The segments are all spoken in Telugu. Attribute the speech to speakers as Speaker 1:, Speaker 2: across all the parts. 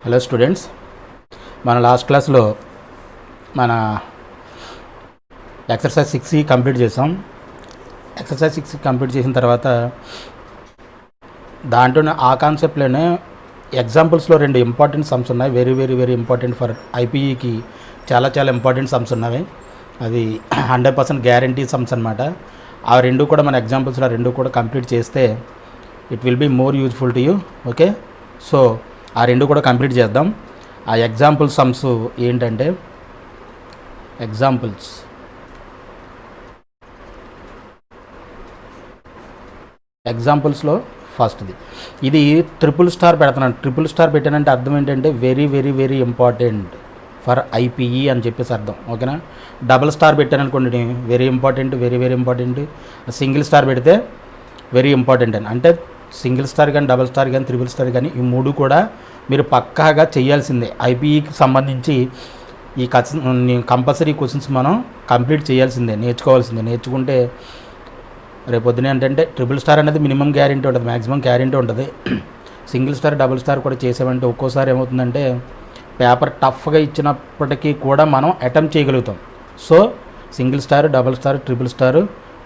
Speaker 1: హలో స్టూడెంట్స్, మన లాస్ట్ క్లాస్లో మన ఎక్సర్సైజ్ 6 కంప్లీట్ చేసాం. ఎక్సర్సైజ్ 6 కంప్లీట్ చేసిన తర్వాత దాంట్లోనే ఆ కాన్సెప్ట్లోనే ఎగ్జాంపుల్స్లో 2 ఇంపార్టెంట్ సమ్స్ ఉన్నాయి. Very very very important for ఐపీఈకి. చాలా ఇంపార్టెంట్ సమ్స్ ఉన్నవి. అది 100% గ్యారంటీ సమ్స్ అనమాట. ఆ 2 కూడా మన ఎగ్జాంపుల్స్లో 2 కూడా కంప్లీట్ చేస్తే it will be more useful to you. Okay, so ఆ 2 కూడా కంప్లీట్ చేద్దాం. ఆ ఎగ్జాంపుల్ సమ్స్ ఏంటంటే ఎగ్జాంపుల్స్లో ఫస్ట్ది ఇది ట్రిపుల్ స్టార్ పెడుతున్నాను. ట్రిపుల్ స్టార్ పెట్టానంటే అర్థం ఏంటంటే very very very important for IPE అని చెప్పేసి అర్థం. ఓకేనా, డబుల్ స్టార్ పెట్టాననుకోండి very important, very very important. Single star పెడితే వెరీ ఇంపార్టెంట్ అని. అంటే సింగిల్ స్టార్ కానీ, డబుల్ స్టార్ కానీ, త్రిపుల్ స్టార్ కానీ ఈ 3 కూడా మీరు పక్కాగా చేయాల్సిందే. ఐపీఈకి సంబంధించి ఈ కంపల్సరీ క్వశ్చన్స్ మనం కంప్లీట్ చేయాల్సిందే, నేర్చుకోవాల్సిందే. నేర్చుకుంటే రేపొద్దునే అంటే ట్రిపుల్ స్టార్ అనేది మినిమం గ్యారెంటీ ఉంటుంది, మ్యాక్సిమం గ్యారెంటీ ఉంటుంది. సింగిల్ స్టార్, డబుల్ స్టార్ కూడా చేసామంటే ఒక్కోసారి ఏమవుతుందంటే పేపర్ టఫ్గా ఇచ్చినప్పటికీ కూడా మనం అటెంప్ట్ చేయగలుగుతాం. So single star, double star, triple star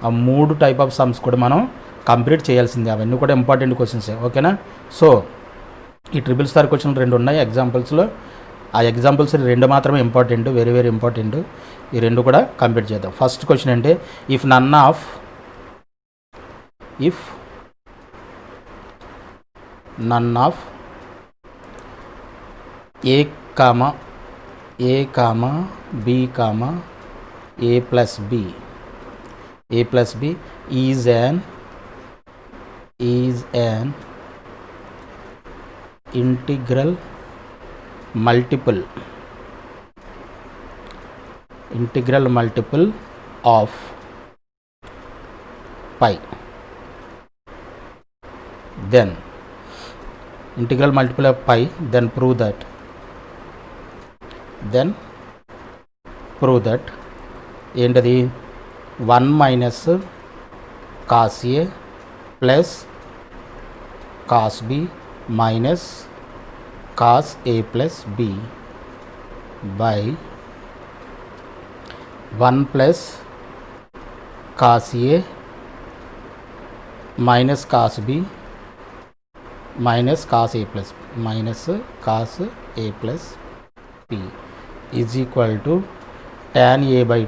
Speaker 1: ఆ 3 టైప్ ఆఫ్ సమ్స్ కూడా మనం కంప్లీట్ చేయాల్సిందే. అవన్నీ కూడా ఇంపార్టెంట్ క్వశ్చన్సే. ఓకేనా, సో ఈ ట్రిపుల్ స్టార్ క్వశ్చన్లు 2 ఉన్నాయి ఎగ్జాంపుల్స్లో. ఆ ఎగ్జాంపుల్స్ 2 మాత్రమే ఇంపార్టెంట్, వెరీ వెరీ ఇంపార్టెంట్. ఈ 2 కూడా కంప్లీట్ చేద్దాం. ఫస్ట్ క్వశ్చన్ అంటే if none of A plus B is an integral multiple of pi, then integral multiple of pi, then prove that ఏంటది 1 minus cos a plus cos b minus cos a plus b by 1 plus cos a minus cos b minus cos a plus b is equal to tan a by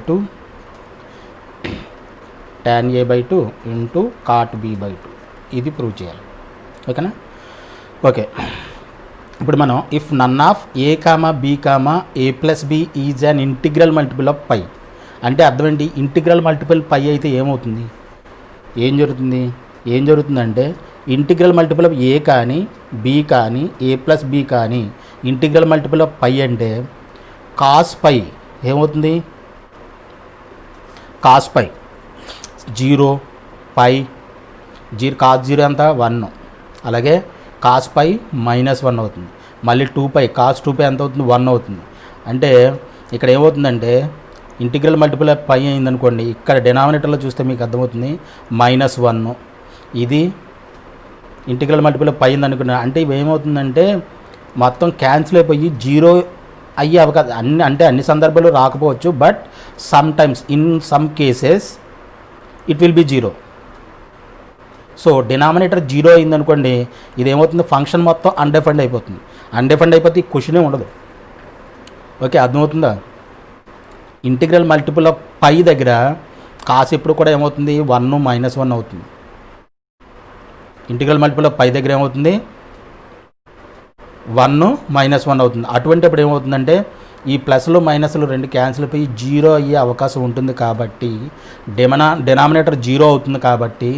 Speaker 1: 2 into cot b by 2. ఇది ప్రూవ్ చేయాలి. ఓకేనా, ఓకే. ఇప్పుడు మనం if none of A plus B is an integral multiple of pi అంటే అర్థం ఏంటి? ఇంటిగ్రల్ మల్టిపుల్ పై అయితే ఏమవుతుంది, ఏం జరుగుతుందంటే ఇంటిగ్రల్ మల్టిపుల్ ఆఫ్ ఏ కానీ, బి కానీ, ఏ ప్లస్ బి కానీ ఇంటిగ్రల్ మల్టిపుల్ ఆఫ్ పై అంటే కాస్ పై ఏమవుతుంది? కాస్ పై 0 పై 0 కాస్ 0 ఎంత 1, అలాగే కాస్ పై -1 అవుతుంది. మళ్ళీ 2π కాస్ 2π ఎంత అవుతుంది 1 అవుతుంది. అంటే ఇక్కడ ఏమవుతుందంటే ఇంటిగ్రల్ మల్టిపుల్ ఆఫ్ పై అయిందనుకోండి, ఇక్కడ డినామినేటర్లో చూస్తే మీకు అర్థమవుతుంది -1. ఇది ఇంటిగ్రల్ మల్టిపుల్ ఆఫ్ పై అయిందనుకున్నా అంటే ఇవి ఏమవుతుందంటే మొత్తం క్యాన్సిల్ అయిపోయి 0 అయ్యే అవకాశం అన్ని సందర్భాల్లో రాకపోవచ్చు, but some times in some cases it will be 0. So denominator 0 అయిందనుకోండి, ఇదేమవుతుంది ఫంక్షన్ మొత్తం అన్డిఫైన్డ్ అయిపోతుంది. అన్డిఫైన్డ్ అయిపోతే ఈ క్వశ్చనే ఉండదు. ఓకే, అర్థమవుతుందా? ఇంటిగ్రల్ మల్టిపుల్ ఆఫ్ పై దగ్గర కాస్ ఎప్పుడు కూడా ఏమవుతుంది 1 -1 అవుతుంది. ఇంటిగ్రల్ మల్టిపుల్ ఆఫ్ పై దగ్గర ఏమవుతుంది 1 -1 అవుతుంది. అటువంటిప్పుడు ఏమవుతుందంటే ఈ ప్లస్లు మైనస్లు 2 క్యాన్సిల్ అయిపోయి 0 అయ్యే అవకాశం ఉంటుంది. కాబట్టి డినామినేటర్ 0 అవుతుంది. కాబట్టి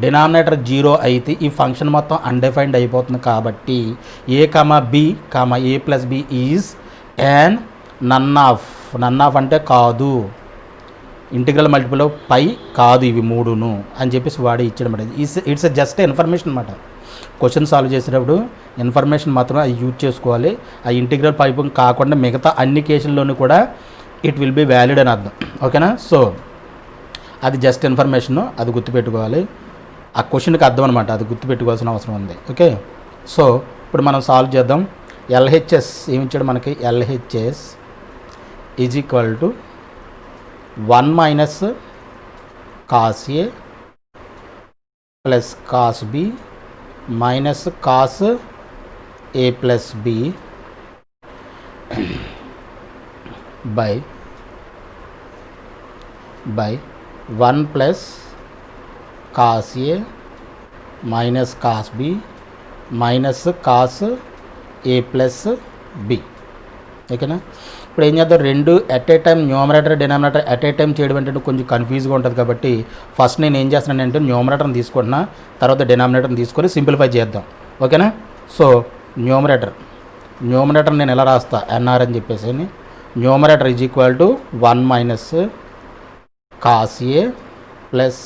Speaker 1: డినామినేటర్ 0 అయితే ఈ ఫంక్షన్ మొత్తం అన్డిఫైన్డ్ అయిపోతుంది. కాబట్టి ఏ plus B is and none of అంటే కాదు, ఇంటిగ్రల్ మల్టిపుల్ ఆఫ్ పై కాదు ఇవి 3ను అని చెప్పేసి వాడి ఇచ్చడం. ఇట్స్ జస్ట్ ఇన్ఫర్మేషన్ అనమాట. క్వశ్చన్ సాల్వ్ చేసేటప్పుడు ఇన్ఫర్మేషన్ మాత్రం అది యూజ్ చేసుకోవాలి. ఆ ఇంటిగ్రల్ పైపు కాకుండా మిగతా అన్ని కేసుల్లోనూ కూడా ఇట్ విల్ బి వ్యాలిడ్ అని అర్థం. ఓకేనా, సో అది జస్ట్ ఇన్ఫర్మేషన్, అది గుర్తుపెట్టుకోవాలి. ఆ క్వశ్చన్కి అర్థం అనమాట, అది గుర్తుపెట్టుకోవాల్సిన అవసరం ఉంది. ఓకే, సో ఇప్పుడు మనం సాల్వ్ చేద్దాం. ఎల్హెచ్ఎస్ ఏమి ఇచ్చాడు మనకి, LHS is equal to 1 minus cos A plus cos b minus cos A plus B by 1 plus cos A minus cos b minus cos A plus b. ఓకేనా. ఇప్పుడు ఏం చేద్దాం, రెండు at a time numerator denominator at a time చేయడం అంటే కొంచెం కన్ఫ్యూజ్గా ఉంటుంది కాబట్టి ఫస్ట్ నేను ఏం చేస్తున్నానంటే న్యూమరేటర్ని తీసుకుంటున్నా, తర్వాత డినామినేటర్ని తీసుకొని సింప్లిఫై చేద్దాం. ఓకేనా. సో న్యూమరేటర్ నేను ఎలా రాస్తా, ఎన్ఆర్ అని చెప్పేసి, numerator is equal to 1 minus cos A plus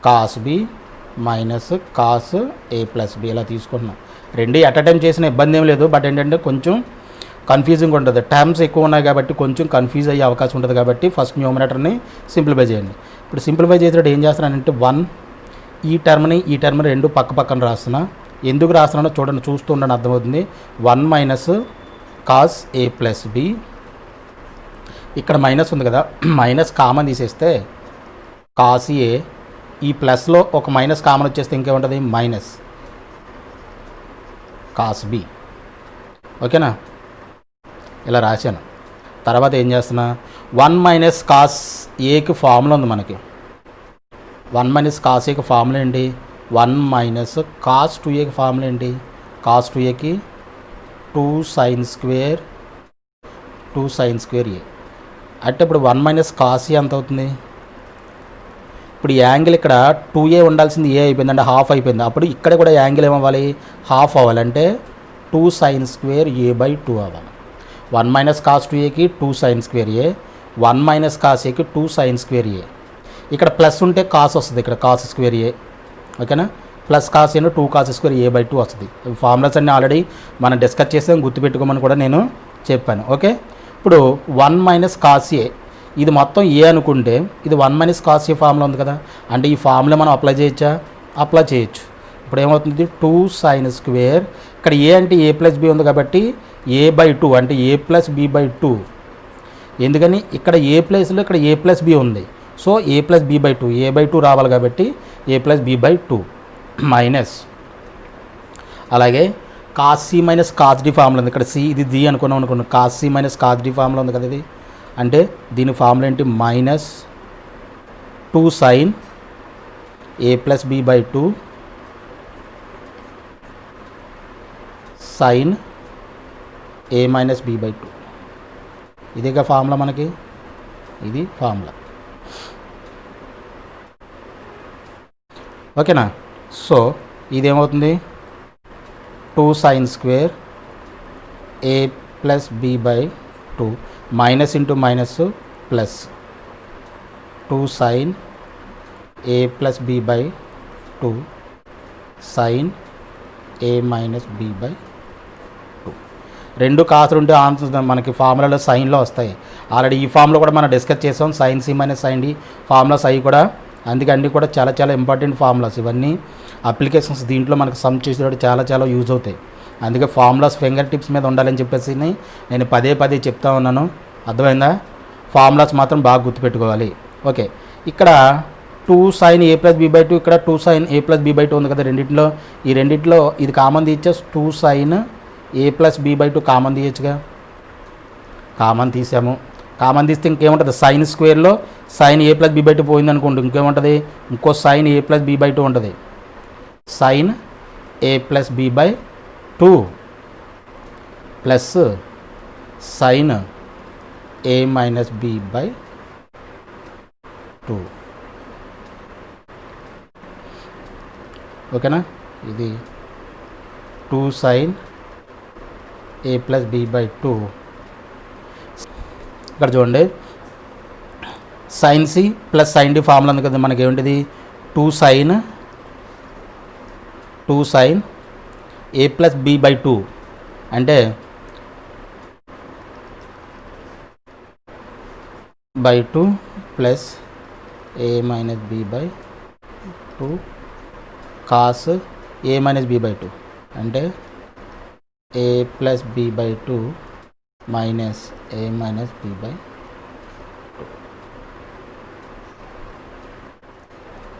Speaker 1: cos b minus cos A plus b ఇలా తీసుకుంటున్నాం. రెండు ఎట్ అ టైం చేసిన ఇబ్బంది ఏం లేదు, బట్ ఏంటంటే కొంచెం కన్ఫ్యూజింగ్ ఉంటుంది, టర్మ్స్ ఎక్కువ ఉన్నాయి కాబట్టి కొంచెం కన్ఫ్యూజ్ అయ్యే అవకాశం ఉంటుంది కాబట్టి ఫస్ట్ న్యూమరేటర్ని సింప్లిఫై చేయండి. ఇప్పుడు సింప్లిఫై చేసేటప్పుడు ఏం చేస్తున్నానంటే 1 ఈ టర్మ్ రెండు పక్క పక్కన రాస్తున్నా. ఎందుకు రాస్తున్నానో చూడండి, చూస్తూ ఉండండి అర్థమవుతుంది. 1 మైనస్ కాస్ ఏ ప్లస్ బి, ఇక్కడ మైనస్ ఉంది కదా, మైనస్ కామన్ తీసేస్తే కాస్ ఏ, ఈ ప్లస్లో ఒక మైనస్ కామన్ వచ్చేస్తే ఇంకేముంటుంది, మైనస్ కాస్ బి. ఓకేనా, ఇలా రాశాను. తర్వాత ఏం చేస్తున్నా, 1 మైనస్ కాస్ ఏకి ఫార్ములా ఉంది మనకి. 1 మైనస్ కాస్ ఏకి ఫార్ములా ఏంటి, 1 మైనస్ కాస్ 2ఏకి ఫార్ములా ఏంటి, కాస్ 2ఏకి 2 సైన్ స్క్వేర్ ఏ. అంటే ఇప్పుడు 1 మైనస్ కాస్ ఏ ఎంత అవుతుంది, ఇప్పుడు ఈ యాంగిల్ ఇక్కడ 2a ఉండాల్సింది ఏ అయిపోయింది, అంటే హాఫ్ అయిపోయింది. అప్పుడు ఇక్కడ కూడా యాంగిల్ ఏమవ్వాలి, హాఫ్ అవ్వాలి, అంటే 2 సైన్ స్క్వేర్ ఏ బై 2 అవ్వాలి. 1 మైనస్ కాస్ 2ఏకి 2 సైన్ స్క్వేర్ ఏ, 1 మైనస్ కాస్ ఏకి 2 సైన్ స్క్వేర్ ఏ. ఇక్కడ ప్లస్ ఉంటే కాస్ వస్తుంది, ఇక్కడ కాస్ స్క్వేర్ ఏ. ఓకేనా, ప్లస్ కాస్ ఏను 2 కాస్ స్క్వేర్ ఏ బై 2 వస్తుంది. ఫార్ములాస్ అన్నీ ఆల్రెడీ మనం డిస్కస్ చేసాం, గుర్తుపెట్టుకోమని కూడా నేను చెప్పాను. ఓకే, ఇప్పుడు 1 మైనస్ కాస్ ఏ, ఇది మొత్తం ఏ అనుకుంటే ఇది 1 మైనస్ కాస్ ఏ ఫార్ములా ఉంది కదా, అంటే ఈ ఫార్ములా మనం అప్లై చేయొచ్చా, అప్లై చేయొచ్చు. ఇప్పుడు ఏమవుతుంది, 2 సైన్ స్క్వేర్, ఇక్కడ ఏ అంటే ఏ ప్లస్ బి ఉంది కాబట్టి ఏ బై 2 అంటే ఏ ప్లస్ బి బై 2. ఎందుకని ఇక్కడ ఏ ప్లస్లో ఇక్కడ ఏ ప్లస్ బి ఉంది, so a plus B by 2, a by 2 రావాలి కాబట్టి ఏ ప్లస్ బి బై 2 మైనస్, అలాగే cos C minus cos d formula ఉంది. ఇక్కడ సి ఇది డి అనుకున్నాం, cos C minus cos d formula ఉంది కదా ఇది, అంటే దీని ఫార్ములా ఏంటి, minus 2 sine A plus B by 2 sine A minus B by 2. ఇదేగా ఫార్ములా మనకి, ఇది ఫార్ములా. ఓకేనా, సో ఇదేమవుతుంది, 2 sine square A plus B by 2 minus into minus plus 2 sine A plus B by 2 sine A minus B by 2. రెండు కాసులు ఉంటే ఆన్సర్ మనకి ఫార్ములాలో సైన్లో వస్తాయి. ఆల్రెడీ ఈ ఫార్ములా కూడా మనం డిస్కస్ చేసాం, sine C minus sine d formulas అవి కూడా. అందుకే అన్నీ కూడా చాలా చాలా ఇంపార్టెంట్ ఫార్ములాస్ ఇవన్నీ. అప్లికేషన్స్ దీంట్లో మనకు సమ్ చేసేటప్పుడు చాలా చాలా యూజ్ అవుతాయి. అందుకే ఫార్ములాస్ ఫింగర్ టిప్స్ మీద ఉండాలని చెప్పేసి నేను పదే చెప్తా ఉన్నాను. అర్థమైందా, ఫార్ములాస్ మాత్రం బాగా గుర్తుపెట్టుకోవాలి. ఓకే, ఇక్కడ 2 sine A plus B by 2, ఇక్కడ 2 sine A plus B by 2 ఉంది కదా, ఈ రెండింటిలో ఇది కామన్ తీయచ్చు, 2 sine A plus B by 2 common తీయచ్చుగా. కామన్ తీసాము, కామన్ తీస్తే ఇంకేముంటుంది, సైన్ స్క్వేర్లో sine A plus B by 2 పోయింది అనుకోండి, ఇంకేముంటుంది, ఇంకో sine A plus B by 2 ఉంటుంది, sine A plus B by 2 plus sine A minus B by 2. ఓకేనా, ఇది 2 sine A plus B by 2. ఇక్కడ చూడండి, sine C plus sine D formula ఉంది కదా మనకి, ఏమిటిది 2 sine A plus B by 2 అంటే by 2 plus A minus B by 2 cos A minus B by 2 అంటే A plus B by two minus A minus B by two.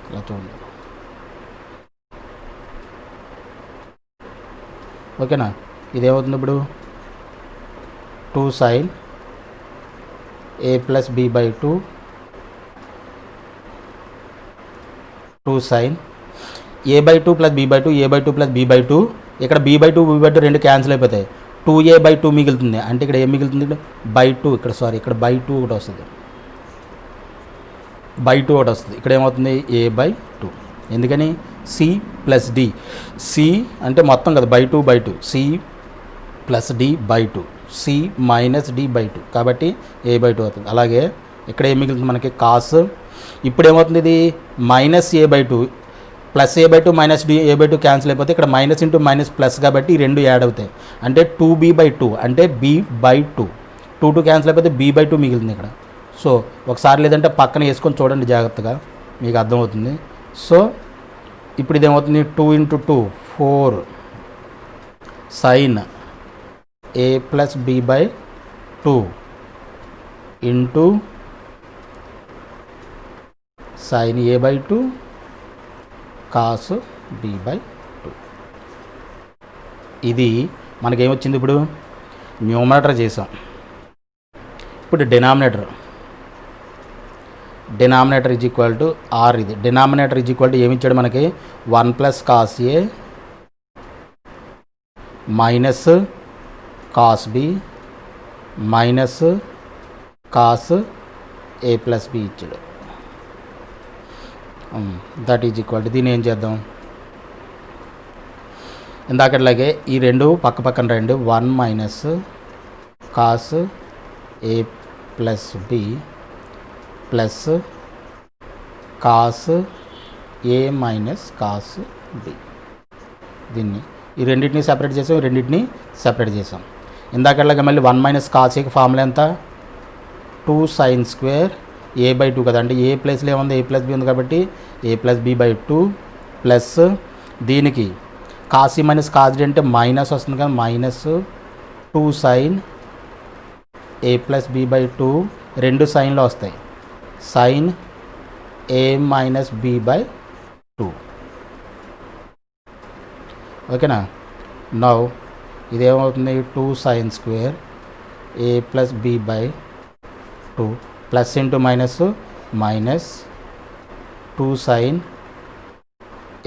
Speaker 1: ఇలా చూడండి. ఓకేనా? ఇదేమవుతుంది ఇప్పుడు? 2 sin A plus B by two 2 sin A by two plus B by two, A by two plus B by two. ఇక్కడ B by two B by two రెండు క్యాన్సిల్ అయిపోతాయి. 2a బై టూ మిగులుతుంది. అంటే ఇక్కడ ఏం మిగులుతుంది? By two. ఇక్కడ బై టూ ఒకటి వస్తుంది. బై టూ ఒకటి వస్తుంది. ఇక్కడ ఏమవుతుంది? A by two. ఎందుకని? C plus D. సి అంటే మొత్తం కదా, by two by two. C plus D by two, C minus D by two. కాబట్టి ఏ బై టూ అవుతుంది. అలాగే ఇక్కడ ఏం మిగులుతుంది మనకి? కాస్. ఇప్పుడు ఏమవుతుంది? ఇది minus a by two plus a by two minus d a by two cancel అయిపోతే ఇక్కడ మైనస్ ఇంటూ మైనస్ ప్లస్ కాబట్టి ఈ రెండు యాడ్ అవుతాయి. అంటే 2b బై టూ అంటే బి బై టూ. 2 క్యాన్సిల్ అయిపోతే బి బై టూ మిగులుతుంది ఇక్కడ. సో ఒకసారి లేదంటే పక్కన వేసుకొని చూడండి జాగ్రత్తగా, మీకు అర్థమవుతుంది. సో ఇప్పుడు ఇదేమవుతుంది? 2 into 2 4 sine A plus B by two into sine A by two cos b by two. ఇది మనకేమొచ్చింది? ఇప్పుడు న్యూమరేటర్ చేసాం. ఇప్పుడు denominator is equal to R. ఇది డినామినేటర్ ఈజ్ ఈక్వల్ టు ఏమి ఇచ్చాడు మనకి? 1 ప్లస్ కాస్ ఏ minus cos b minus cos ఏ ప్లస్ బి ఇచ్చాడు. దట్ ఈజ్ ఈక్వల్ టు, దీన్ని ఏం చేద్దాం? ఇందాకట్లాగే ఈ రెండు పక్క పక్కన రండి. 1 మైనస్ కాస్ ఏ ప్లస్ బి ప్లస్ కాస్ ఏ మైనస్ కాస్ బి. దీన్ని ఈ రెండింటిని సెపరేట్ చేసాం, ఈ రెండింటిని సెపరేట్ చేసాం. ఇందాకట్లాగే మళ్ళీ 1 మైనస్ కాస్ ఏకి ఫార్ములా ఎంత? 2 sine square A by two కదా. అంటే ఏ ప్లస్లో ఏముంది? ఏ ప్లస్ బి ఉంది కాబట్టి ఏ plus B by two plus దీనికి కాస్ ఈ మైనస్ కాస్ డి అంటే మైనస్ వస్తుంది కదా, minus 2 sine A plus B by two. రెండు సైన్లో వస్తాయి. Sine A minus B by two. ఓకేనా? నౌ ఇదేమవుతుంది? 2 sine square A plus B by two plus into minus minus 2 sine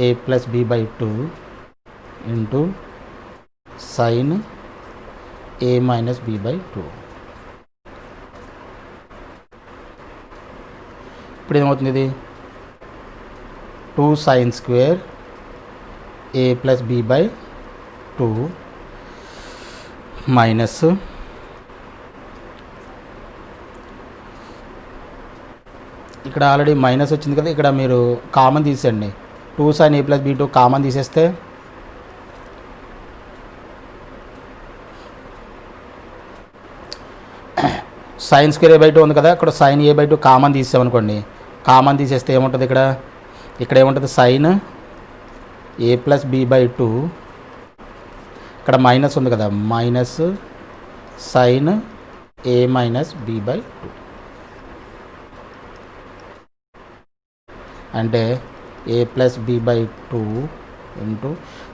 Speaker 1: A plus B by two into sine A minus B by two. ఇప్పుడు ఏమవుతుంది? ఇది 2 sine square A plus B by two minus ఇక్కడ ఆల్రెడీ మైనస్ వచ్చింది కదా, ఇక్కడ మీరు కామన్ తీసేయండి. 2 సైన్ ఏ ప్లస్ బి టూ కామన్ తీసేస్తే sine square A by two ఉంది కదా, ఇక్కడ sine A by two common తీసామనుకోండి. కామన్ తీసేస్తే ఏముంటుంది? ఇక్కడ ఏముంటుంది? Sine A plus B by two, ఇక్కడ మైనస్ ఉంది కదా, minus sine A minus B by two. అంటే A plus B by two into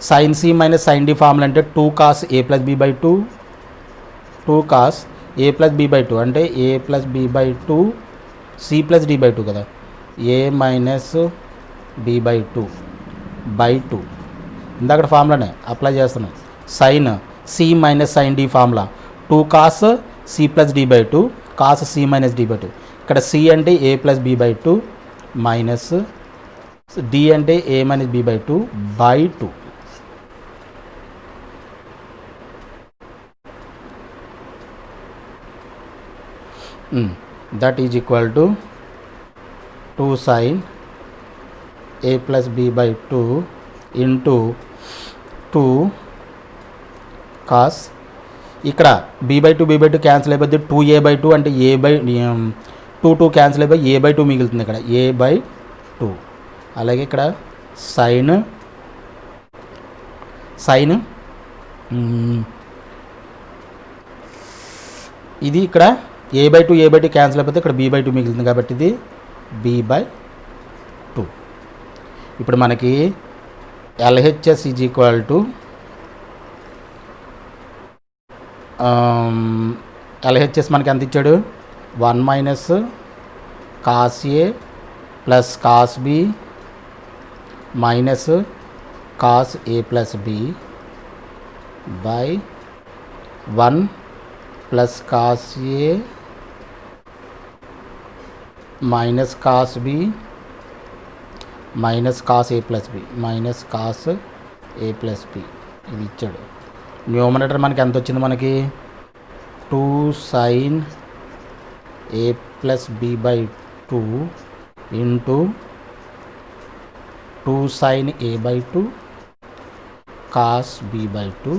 Speaker 1: sine C minus sine D formula అంటే 2 cos A plus B by two, 2 cos A plus B by two అంటే A plus B by two C plus D by two కదా, A minus B by two by two. ఇందాక ఫార్ములానే అప్లై చేస్తున్నాం. Sine C minus sine D formula 2 cos C plus D by two cos C minus D by two. ఇక్కడ సి అంటే A plus B by two minus D అంటే A minus B by two by two. That is equal to 2 sine A plus B by two into 2 cos, ఇక్కడ బి బై టూ క్యాన్సిల్ అయిపోద్ది. 2a బై టూ అంటే ఏ బై 2 క్యాన్సిల్ అయిపోయి ఏ బై టూ మిగులుతుంది. ఇక్కడ ఏ బై టూ. అలాగే ఇక్కడ సైన్ ఇది ఇక్కడ a/2 క్యాన్సిల్ అయిపోతే ఇక్కడ b/2 మిగులుతుంది కాబట్టి ఇది b/2. ఇప్పుడు మనకి LHS is equal to LHS మనకి ఎంత ఇచ్చాడు 1 minus cos A plus cos B minus cos A plus B by 1 plus cos A minus cos B minus cos A plus B minus cos A plus B ఇది ఇచ్చాడు. న్యూమరేటర్ మనకి ఎంత వచ్చింది మనకి 2 sin A plus B/2 into 2 sin A/2 cos B/2.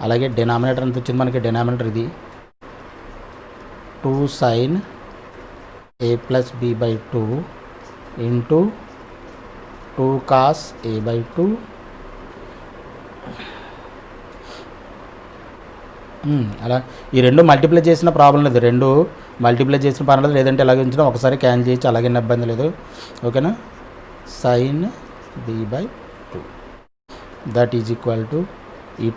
Speaker 1: అలాగే డినామినేటర్ ఎంత వచ్చింది మనకి డినామినేటర్ ఇది 2 sin A plus B/2 into 2 cos A/2 అలా ఈ రెండు మల్టిప్లై చేసిన ప్రాబ్లం లేదు, రెండు మల్టిప్లై చేసిన పర్వాలేదు, లేదంటే ఎలాగ ఉంచినా ఒకసారి క్యాన్సిల్ చేయొచ్చు, అలాగే ఇబ్బంది లేదు. ఓకేనా. sin B/2 that is equal to ఈ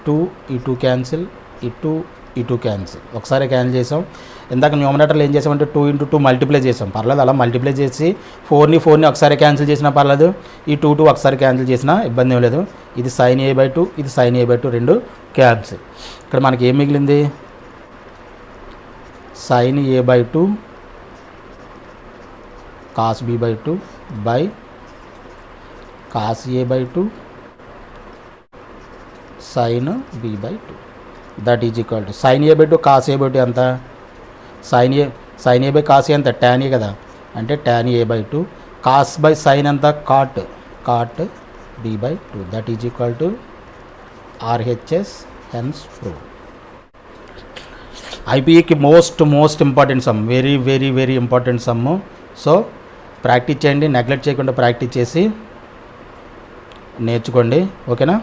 Speaker 1: 2 క్యాన్సిల్, ఈ 2 క్యాన్సిల్, ఒకసారి క్యాన్సిల్ చేసాం. ఇందాక న్యూమరేటర్లో ఏం చేసామంటే 2 × 2 మల్టిప్లై చేసాం, పర్లేదు. అలా మల్టిప్లై చేసి 4ని ఒకసారి క్యాన్సిల్ చేసినా పర్లేదు, ఈ 2 ఒకసారి క్యాన్సిల్ చేసినా ఇబ్బంది ఏం లేదు. ఇది sin A/2, ఇది sin A/2 రెండు క్యాన్సిల్. ఇక్కడ మనకి ఏం మిగిలింది sin A/2 cos B/2 by cos A/2 sin B/2 that is equal to sin A/2 cos A/2 ఎంత sin A by cos A ఎంత tan A కదా, అంటే tan A/2 cos by sin ఎంత cot B/2 that is equal to RHS hence prove. ఐపీఈకి most important sum, very important sum. So practice చేయండి, నెగ్లెక్ట్ చేయకుండా ప్రాక్టీస్ చేసి నేర్చుకోండి. ఓకేనా.